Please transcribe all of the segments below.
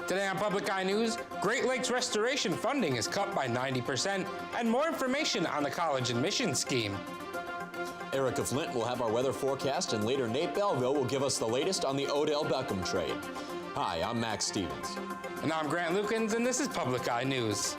Today on Public Eye News, Great Lakes restoration funding is cut by 90%, and more information on the college admissions scheme. Erica Flint will have our weather forecast, and later Nate Belleville will give us the latest on the Odell Beckham trade. Hi, I'm Max Stevens. And I'm Grant Lukens, and this is Public Eye News.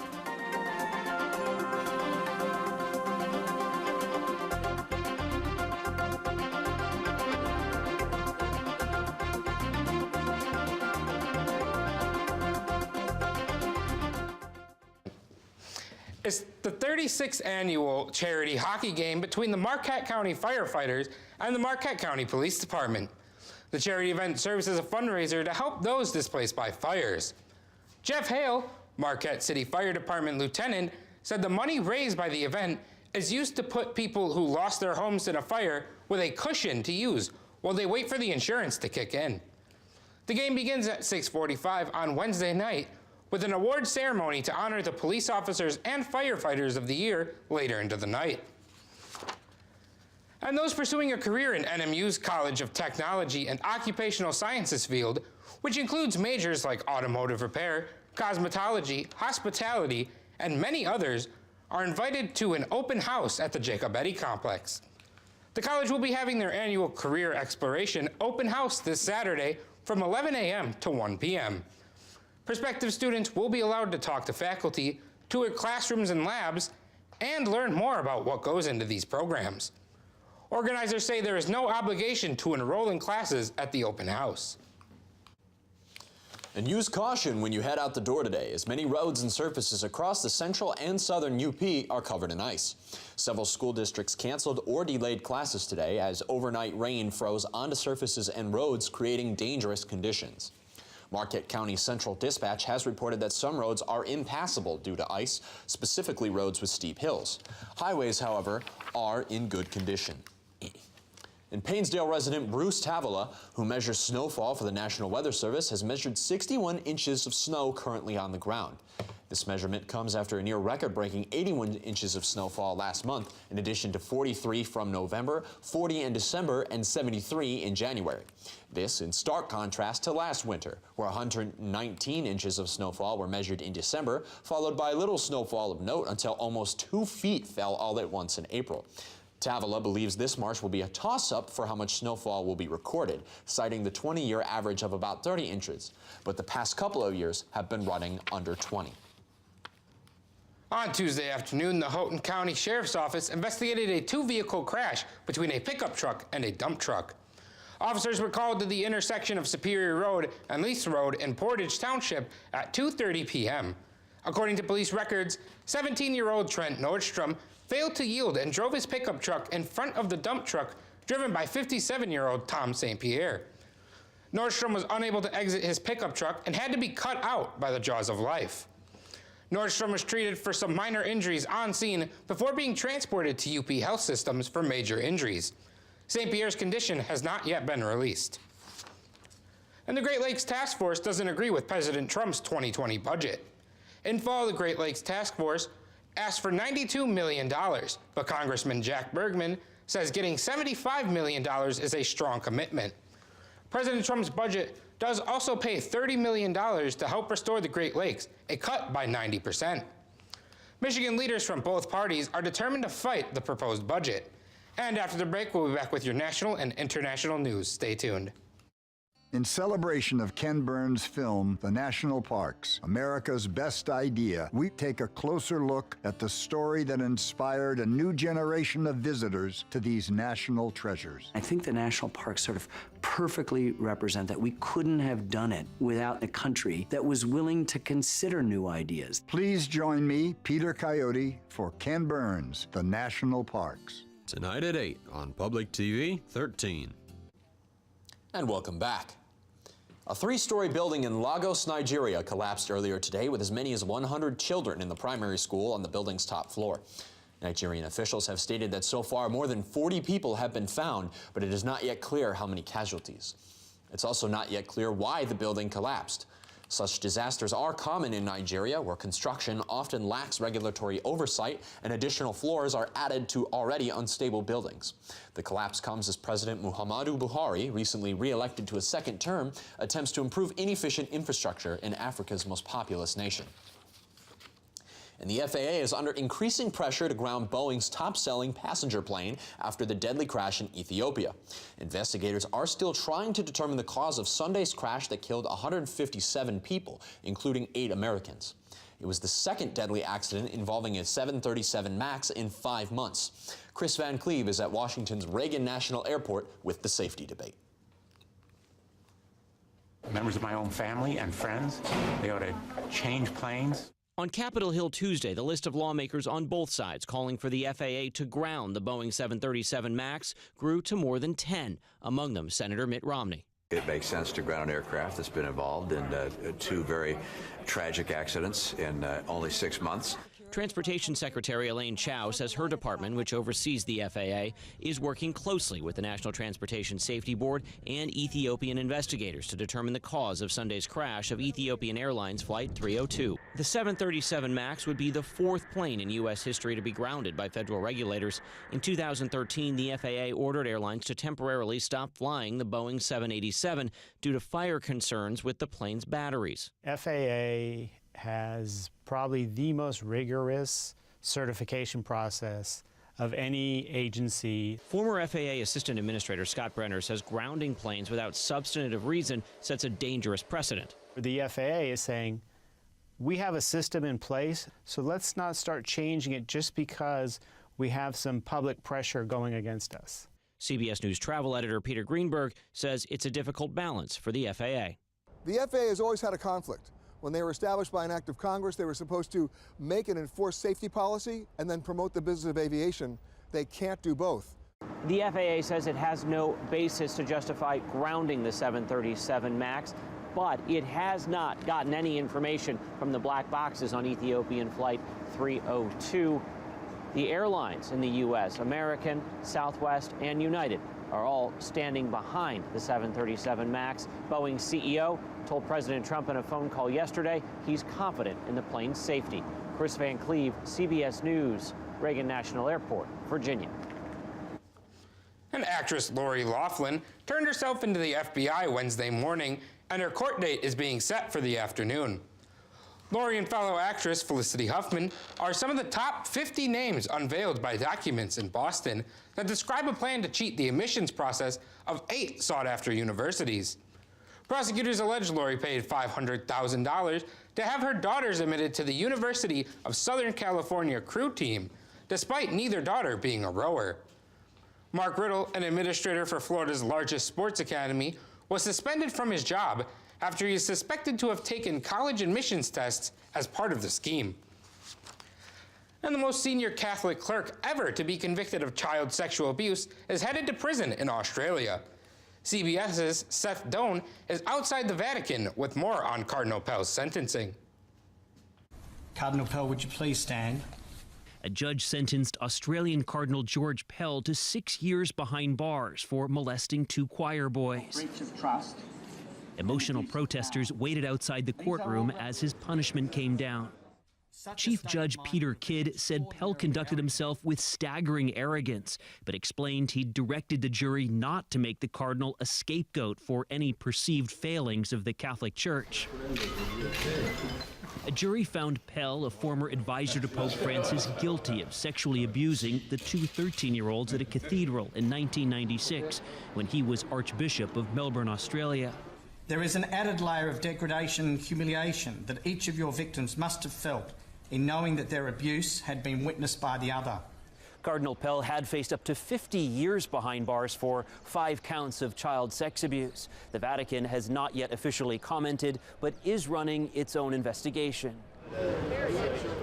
It's the 36th annual charity hockey game between the Marquette County firefighters and the Marquette County Police Department. The charity event serves as a fundraiser to help those displaced by fires. Jeff Hale, Marquette City Fire Department lieutenant, said the money raised by the event is used to put people who lost their homes in a fire with a cushion to use while they wait for the insurance to kick in. The game begins at 6:45 on Wednesday night, with an award ceremony to honor the police officers and firefighters of the year later into the night. And those pursuing a career in NMU's College of Technology and Occupational Sciences field, which includes majors like automotive repair, cosmetology, hospitality, and many others, are invited to an open house at the Jacob Eddy complex. The college will be having their annual career exploration open house this Saturday from 11 a.m. to 1 p.m. Prospective students will be allowed to talk to faculty, tour classrooms and labs, and learn more about what goes into these programs. Organizers say there is no obligation to enroll in classes at the open house. And use caution when you head out the door today, as many roads and surfaces across the central and southern UP are covered in ice. Several school districts canceled or delayed classes today as overnight rain froze onto surfaces and roads, creating dangerous conditions. Marquette County Central Dispatch has reported that some roads are impassable due to ice, specifically roads with steep hills. Highways, however, are in good condition. And Painesdale resident Bruce Tavola, who measures snowfall for the National Weather Service, has measured 61 inches of snow currently on the ground. This measurement comes after a near record-breaking 81 inches of snowfall last month, in addition to 43 from November, 40 in December, and 73 in January. This in stark contrast to last winter, where 119 inches of snowfall were measured in December, followed by little snowfall of note until almost 2 feet fell all at once in April. Tavola believes this March will be a toss-up for how much snowfall will be recorded, citing the 20-year average of about 30 inches, but the past couple of years have been running under 20. On Tuesday afternoon, the Houghton County Sheriff's Office investigated a two-vehicle crash between a pickup truck and a dump truck. Officers were called to the intersection of Superior Road and Lease Road in Portage Township at 2:30 p.m. According to police records, 17-year-old Trent Nordstrom failed to yield and drove his pickup truck in front of the dump truck driven by 57-year-old Tom St. Pierre. Nordstrom was unable to exit his pickup truck and had to be cut out by the jaws of life. Nordstrom was treated for some minor injuries on scene before being transported to UP Health Systems for major injuries. St. Pierre's condition has not yet been released. And the Great Lakes Task Force doesn't agree with President Trump's 2020 budget. In fall, the Great Lakes Task Force asked for $92 million, but Congressman Jack Bergman says getting $75 million is a strong commitment. President Trump's budget does also pay $30 million to help restore the Great Lakes, a cut by 90%. Michigan leaders from both parties are determined to fight the proposed budget. And after the break, we'll be back with your national and international news. Stay tuned. In celebration of Ken Burns' film, The National Parks, America's Best Idea, we take a closer look at the story that inspired a new generation of visitors to these national treasures. I think the national parks sort of perfectly represent that. We couldn't have done it without a country that was willing to consider new ideas. Please join me, Peter Coyote, for Ken Burns, The National Parks. Tonight at 8 on Public TV 13. And welcome back. A three-story building in Lagos, Nigeria collapsed earlier today with as many as 100 children in the primary school on the building's top floor. Nigerian officials have stated that so far more than 40 people have been found, but it is not yet clear how many casualties. It's also not yet clear why the building collapsed. Such disasters are common in Nigeria, where construction often lacks regulatory oversight and additional floors are added to already unstable buildings. The collapse comes as President Muhammadu Buhari, recently re-elected to a second term, attempts to improve inefficient infrastructure in Africa's most populous nation. And the FAA is under increasing pressure to ground Boeing's top-selling passenger plane after the deadly crash in Ethiopia. Investigators are still trying to determine the cause of Sunday's crash that killed 157 people, including 8 Americans. It was the second deadly accident involving a 737 MAX in 5 months. Chris Van Cleve is at Washington's Reagan National Airport with the safety debate. Members of my own family and friends, they ought to change planes. On Capitol Hill Tuesday, the list of lawmakers on both sides calling for the FAA to ground the Boeing 737 MAX grew to more than 10, among them Senator Mitt Romney. It makes sense to ground an aircraft that's been involved in 2 very tragic accidents in only 6 months. Transportation Secretary Elaine Chao says her department, which oversees the FAA, is working closely with the National Transportation Safety Board and Ethiopian investigators to determine the cause of Sunday's crash of Ethiopian Airlines Flight 302. The 737 MAX would be the 4th plane in U.S. history to be grounded by federal regulators. In 2013, the FAA ordered airlines to temporarily stop flying the Boeing 787 due to fire concerns with the plane's batteries. FAA has probably the most rigorous certification process of any agency. Former FAA Assistant Administrator Scott Brenner says grounding planes without substantive reason sets a dangerous precedent. The FAA is saying, we have a system in place, so let's not start changing it just because we have some public pressure going against us. CBS News travel editor Peter Greenberg says it's a difficult balance for the FAA. The FAA has always had a conflict. When they were established by an act of Congress, they were supposed to make and enforce safety policy and then promote the business of aviation. They can't do both. The FAA says it has no basis to justify grounding the 737 MAX, but it has not gotten any information from the black boxes on Ethiopian Flight 302. The airlines in the U.S., American, Southwest, and United, are all standing behind the 737 MAX. Boeing's CEO told President Trump in a phone call yesterday he's confident in the plane's safety. Chris Van Cleve, CBS News, Reagan National Airport, Virginia. And actress Lori Loughlin turned herself into the FBI Wednesday morning, and her court date is being set for the afternoon. Lori and fellow actress Felicity Huffman are some of the top 50 names unveiled by documents in Boston that describe a plan to cheat the admissions process of 8 sought-after universities. Prosecutors allege Lori paid $500,000 to have her daughters admitted to the University of Southern California crew team, despite neither daughter being a rower. Mark Riddle, an administrator for Florida's largest sports academy, was suspended from his job after he is suspected to have taken college admissions tests as part of the scheme. And the most senior Catholic clerk ever to be convicted of child sexual abuse is headed to prison in Australia. CBS's Seth Doan is outside the Vatican with more on Cardinal Pell's sentencing. Cardinal Pell, would you please stand? A judge sentenced Australian Cardinal George Pell to 6 years behind bars for molesting 2 choir boys. Breach of trust. Emotional protesters waited outside the courtroom as his punishment came down. Chief Judge Peter Kidd said Pell conducted himself with staggering arrogance, but explained he directed the jury not to make the cardinal a scapegoat for any perceived failings of the Catholic Church. A jury found Pell, a former advisor to Pope Francis, guilty of sexually abusing the 2 13-year-olds at a cathedral in 1996 when he was Archbishop of Melbourne, Australia. There is an added layer of degradation and humiliation that each of your victims must have felt in knowing that their abuse had been witnessed by the other. Cardinal Pell had faced up to 50 years behind bars for 5 counts of child sex abuse. The Vatican has not yet officially commented, but is running its own investigation.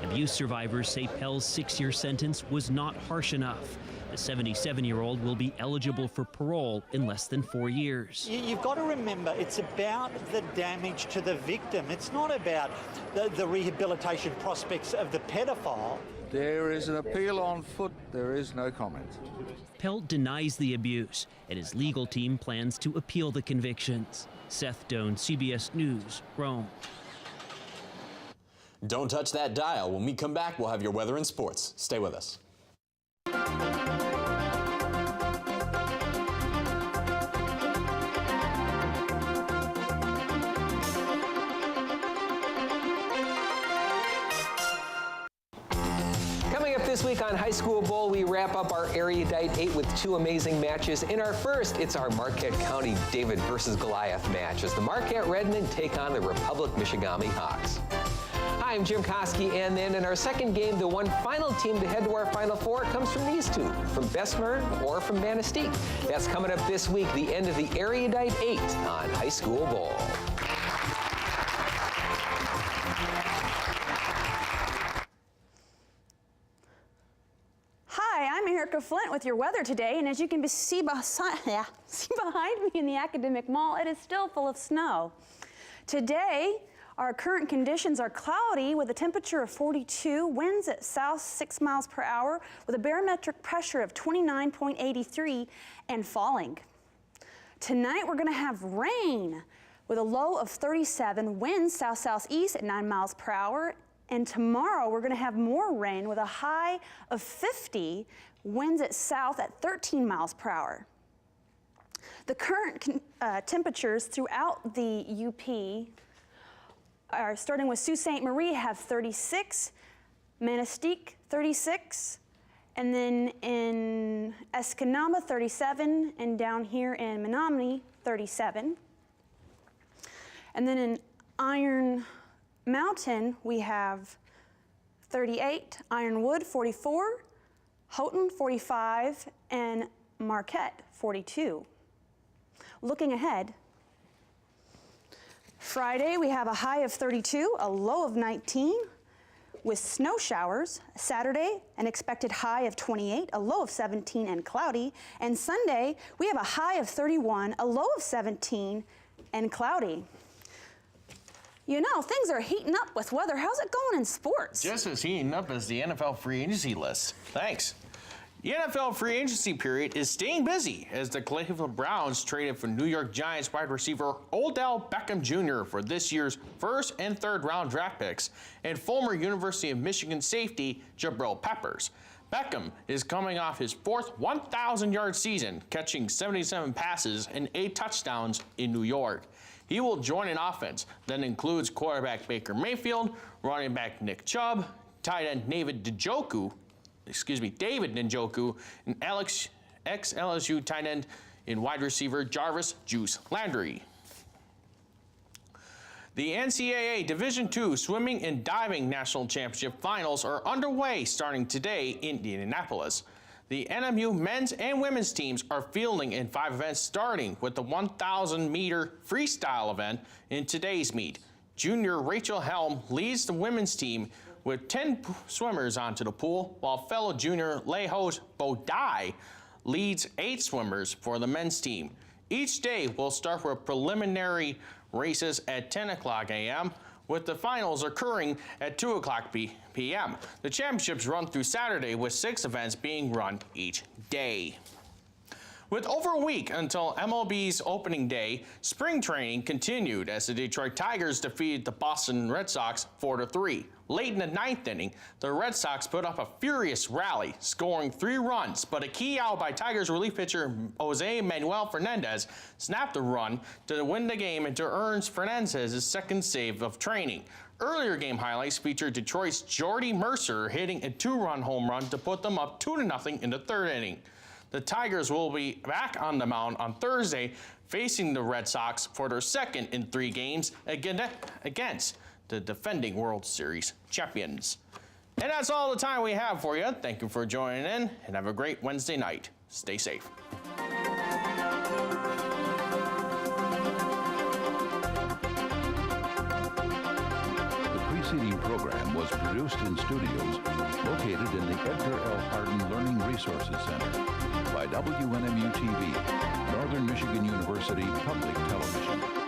Abuse survivors say Pell's 6-year sentence was not harsh enough. The 77-year-old will be eligible for parole in less than 4 years. You've got to remember, it's about the damage to the victim. It's not about the rehabilitation prospects of the pedophile. There is an appeal on foot. There is no comment. Pell denies the abuse, and his legal team plans to appeal the convictions. Seth Doan, CBS News, Rome. Don't touch that dial. When we come back, we'll have your weather and sports. Stay with us. This week on High School Bowl, we wrap up our Erudite 8 with two amazing matches. In our first, it's our Marquette County David versus Goliath match as the Marquette Redmen take on the Republic Michigami Hawks. Hi, I'm Jim Koski, and then in our second game, the one final team to head to our Final Four comes from these two, from Bessemer or from Manistee. That's coming up this week, the end of the Erudite 8 on High School Bowl. I'm Erica Flint with your weather today, and as you can see behind me in the Academic Mall, it is still full of snow. Today, our current conditions are cloudy with a temperature of 42, winds at south 6 miles per hour with a barometric pressure of 29.83 and falling. Tonight, we're going to have rain with a low of 37, winds south-southeast at 9 miles per hour. And tomorrow, we're going to have more rain with a high of 50, winds at south at 13 miles per hour. The current temperatures throughout the UP are starting with Sault Ste. Marie have 36, Manistee 36, and then in Escanaba 37, and down here in Menominee 37. And then in Iron Mountain, we have 38, Ironwood 44, Houghton 45, and Marquette 42. Looking ahead, Friday we have a high of 32, a low of 19 with snow showers. Saturday, an expected high of 28, a low of 17 and cloudy. And Sunday, we have a high of 31, a low of 17 and cloudy. You know, things are heating up with weather. How's it going in sports? Just as heating up as the NFL free agency list. Thanks. The NFL free agency period is staying busy as the Cleveland Browns traded for New York Giants wide receiver Odell Beckham Jr. for this year's first and third round draft picks and former University of Michigan safety Jabril Peppers. Beckham is coming off his fourth 1,000-yard season, catching 77 passes and 8 touchdowns in New York. He will join an offense that includes quarterback Baker Mayfield, running back Nick Chubb, tight end David Njoku, and ex-LSU tight end and wide receiver Jarvis Juice Landry. The NCAA Division II Swimming and Diving National Championship Finals are underway starting today in Indianapolis. The NMU men's and women's teams are fielding in 5 events, starting with the 1,000-meter freestyle event in today's meet. Junior Rachel Helm leads the women's team with 10 swimmers onto the pool, while fellow junior Lehos Bodai leads 8 swimmers for the men's team. Each day will start with preliminary races at 10 o'clock a.m., with the finals occurring at 2 o'clock p.m. The championships run through Saturday with 6 events being run each day. With over a week until MLB's opening day, spring training continued as the Detroit Tigers defeated the Boston Red Sox 4-3. Late in the 9th inning, the Red Sox put up a furious rally, scoring 3 runs, but a key out by Tigers relief pitcher Jose Manuel Fernandez snapped a run to win the game and to earn Fernandez his second save of training. Earlier game highlights featured Detroit's Jordy Mercer hitting a 2-run home run to put them up 2-0 in the 3rd inning. The Tigers will be back on the mound on Thursday, facing the Red Sox for their second in 3 games against the defending World Series champions. And that's all the time we have for you. Thank you for joining in, and have a great Wednesday night. Stay safe. The preceding program was produced in studios located in the Edgar L. Hardin Learning Resources Center by WNMU-TV, Northern Michigan University Public Television.